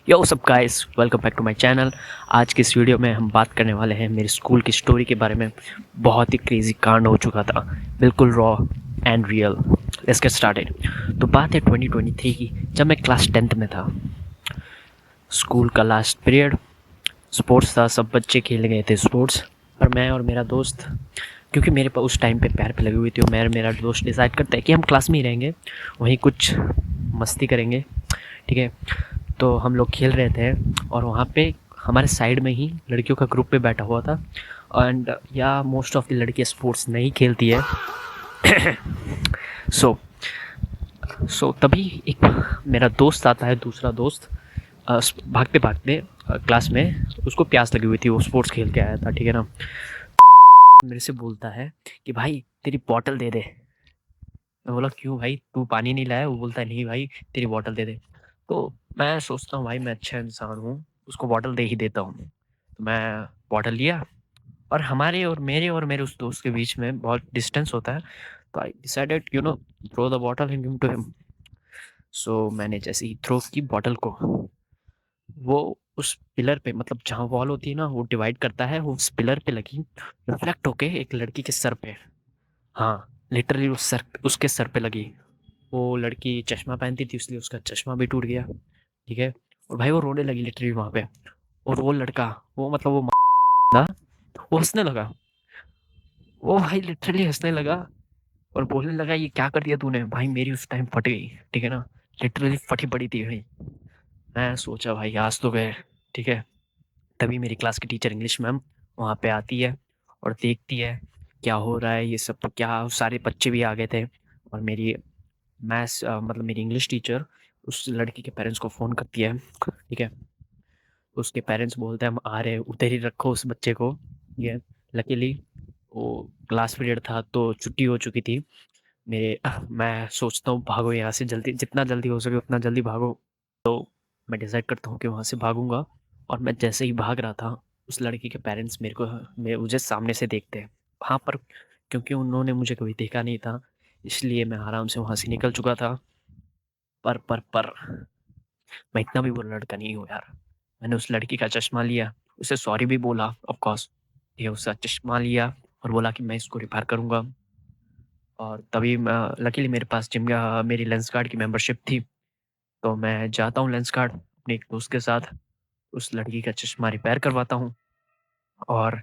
यो सब guys, welcome back to my channel. आज की इस वीडियो में हम बात करने वाले हैं मेरे स्कूल की स्टोरी के बारे में। बहुत ही क्रेजी कांड हो चुका था, बिल्कुल raw and real. Let's get started. तो बात है 2023 की, जब मैं क्लास 10th में था। स्कूल का लास्ट पीरियड, स्पोर्ट्स था, सब बच्चे खेलने गए थे स्पोर्ट्स। और मैं और मेरा दोस्त, क्योंकि मेरे पास उस टाइम पे पैर पे लगी हुई थी, और मैं और मेरा दोस्त डिसाइड करते हैं कि हम क्लास में ही रहेंगे, वहीं कुछ मस्ती करेंगे। ठीक है। तो हम लोग खेल रहे थे, और वहाँ पे हमारे साइड में ही लड़कियों का ग्रुप पे बैठा हुआ था। एंड या मोस्ट ऑफ द लड़कियाँ स्पोर्ट्स नहीं खेलती है। सो सो तभी एक मेरा दोस्त आता है, दूसरा दोस्त, भागते भागते क्लास में। उसको प्यास लगी हुई थी, वो स्पोर्ट्स खेल के आया था, ठीक है ना। मेरे से बोलता है कि भाई तेरी बॉटल दे दे। मैं बोला क्यों भाई, तू पानी नहीं लाया? वो बोलता है नहीं भाई, तेरी बॉटल दे दे। तो मैं सोचता हूँ भाई मैं अच्छा इंसान हूँ, उसको बॉटल दे ही देता हूँ। तो मैं बॉटल लिया, और हमारे और मेरे उस दोस्त के बीच में बहुत डिस्टेंस होता है। तो I decided throw the bottle and give to him. So मैंने जैसे ही थ्रो की बॉटल को, वो उस पिलर पे, मतलब जहाँ वॉल होती है ना, वो डिवाइड करता है, वो उस पिलर पे लगी, रिफ्लेक्ट होके एक लड़की के सर पे। हाँ, लिटरली उस सर, उसके सर पे लगी। वो लड़की चश्मा पहनती थी, इसलिए उसका चश्मा भी टूट गया। ठीक है। और भाई वो रोने लगी लिटरली वहाँ पे। और वो लड़का, वो मतलब वो बंदा, वो हंसने लगा। वो भाई लिटरली हंसने लगा, और बोलने लगा ये क्या कर दिया तूने? भाई मेरी उस टाइम फट गई, ठीक है ना। लिटरली फटी पड़ी थी भाई। मैं सोचा भाई आज तो गए। ठीक है। तभी मेरी क्लास की टीचर इंग्लिश मैम वहाँ पे आती है, और देखती है क्या हो रहा है ये सब। तो क्या सारे बच्चे भी आ गए थे। और मेरी मैथ्स मतलब मेरी इंग्लिश टीचर उस लड़की के पेरेंट्स को फ़ोन करती है। ठीक है। उसके पेरेंट्स बोलते हैं हम आ रहे हैं, उधर ही रखो उस बच्चे को। ये लकीली वो क्लास पीरियड था, तो छुट्टी हो चुकी थी। मेरे मैं सोचता हूँ भागो यहाँ से जल्दी, जितना जल्दी हो सके उतना जल्दी भागो। मैं डिसाइड करता हूँ कि वहाँ से भागूंगा। और मैं जैसे ही भाग रहा था, उस लड़की के पेरेंट्स मुझे सामने से देखते हैं वहाँ पर। क्योंकि उन्होंने मुझे कभी देखा नहीं था, इसलिए मैं आराम से वहाँ से निकल चुका था। पर मैं इतना भी बुरा लड़का नहीं हूँ यार। मैंने उस लड़की का चश्मा लिया, उसे सॉरी भी बोला ऑफ कोर्स। ये उसका चश्मा लिया, और बोला कि मैं इसको रिपेयर करूँगा। और तभी लकीली मेरे पास जिम का मेरी लेंस कार्ड की मेंबरशिप थी। तो मैं जाता हूँ लेंस कार्ड अपने एक दोस्त के साथ, उस लड़की का चश्मा रिपेयर करवाता हूँ। और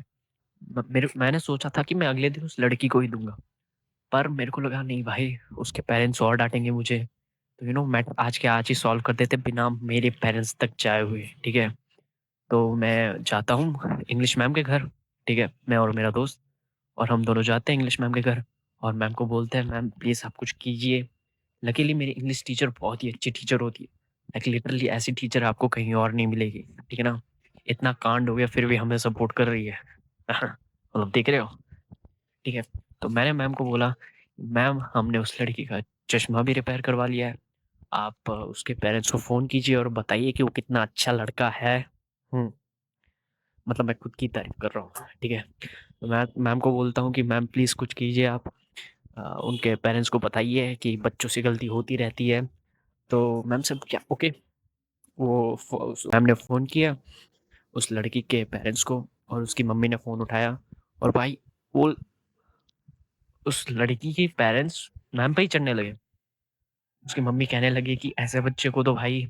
मैंने सोचा था कि मैं अगले दिन उस लड़की को ही दूंगा, पर मेरे को लगा नहीं भाई, उसके पेरेंट्स और डांटेंगे मुझे। तो मैं आज के आज ही सॉल्व कर देते बिना मेरे पेरेंट्स तक जाए हुए। ठीक है। तो मैं जाता हूँ इंग्लिश मैम के घर। ठीक है, मैं और मेरा दोस्त, और हम दोनों जाते हैं इंग्लिश मैम के घर। और मैम को बोलते हैं मैम प्लीज़ आप कुछ कीजिए। लकीली मेरी इंग्लिश टीचर बहुत ही अच्छी टीचर होती है। लाइक लिटरली ऐसी टीचर आपको कहीं और नहीं मिलेगी। ठीक है ना। इतना कांड हो गया फिर भी हमें सपोर्ट कर रही है। मतलब देख रहे हो। ठीक है। तो मैंने मैम को बोला मैम हमने उस लड़की का चश्मा भी रिपेयर करवा लिया है, आप उसके पेरेंट्स को फ़ोन कीजिए और बताइए कि वो कितना अच्छा लड़का है। हम्म, मतलब मैं खुद की तारीफ कर रहा हूँ। ठीक है। तो मैं मैम को बोलता हूँ कि मैम प्लीज़ कुछ कीजिए आप, उनके पेरेंट्स को बताइए कि बच्चों से गलती होती रहती है। तो मैम से क्या ओके, मैम ने फ़ोन किया उस लड़की के पेरेंट्स को, और उसकी मम्मी ने फ़ोन उठाया। और भाई वो उस लड़की के पेरेंट्स मैम पे ही चढ़ने लगे। उसकी मम्मी कहने लगी कि ऐसे बच्चे को तो भाई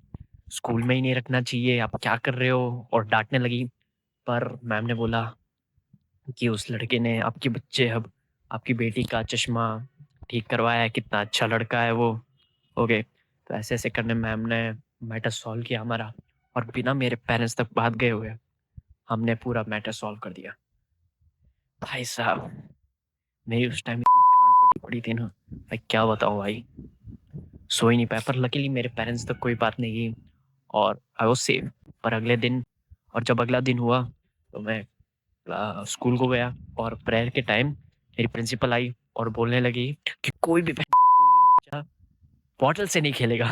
स्कूल में ही नहीं रखना चाहिए, आप क्या कर रहे हो, और डांटने लगी। पर मैम ने बोला कि उस लड़के ने आपके बच्चे, अब आपकी बेटी का चश्मा ठीक करवाया है, कितना अच्छा लड़का है वो। ओके। तो ऐसे ऐसे करने मैम ने मैटर सॉल्व किया हमारा, और बिना मेरे पेरेंट्स तक बात गए हुए हमने पूरा मैटर सॉल्व कर दिया। भाई साहब, मेरी उस टाइम इतनी गांड फटी पड़ी थी ना, भाई क्या बताऊं भाई। सो ही नहीं पाया, पर लकीली मेरे पेरेंट्स तक कोई बात नहीं गई, और आई वाज सेफ। पर अगले दिन, और जब अगला दिन हुआ, तो मैं स्कूल को गया, और प्रेयर के टाइम मेरी प्रिंसिपल आई और बोलने लगी कि कोई भी बच्चा बॉटल से नहीं खेलेगा।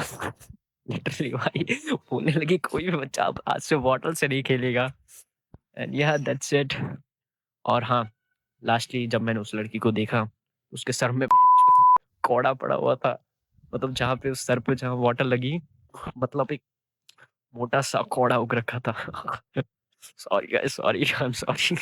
लिटरली भाई बोलने लगी कोई भी बच्चा अब आज से बॉटल से नहीं खेलेगा। एंड या दैट्स इट। और हाँ, लास्टली जब मैंने उस लड़की को देखा, उसके सर में कौड़ा पड़ा हुआ था। मतलब जहाँ पे उस सर पे जहाँ बॉटल लगी, मतलब एक मोटा सा कौड़ा उग रखा था। Sorry guys, sorry, I am sorry.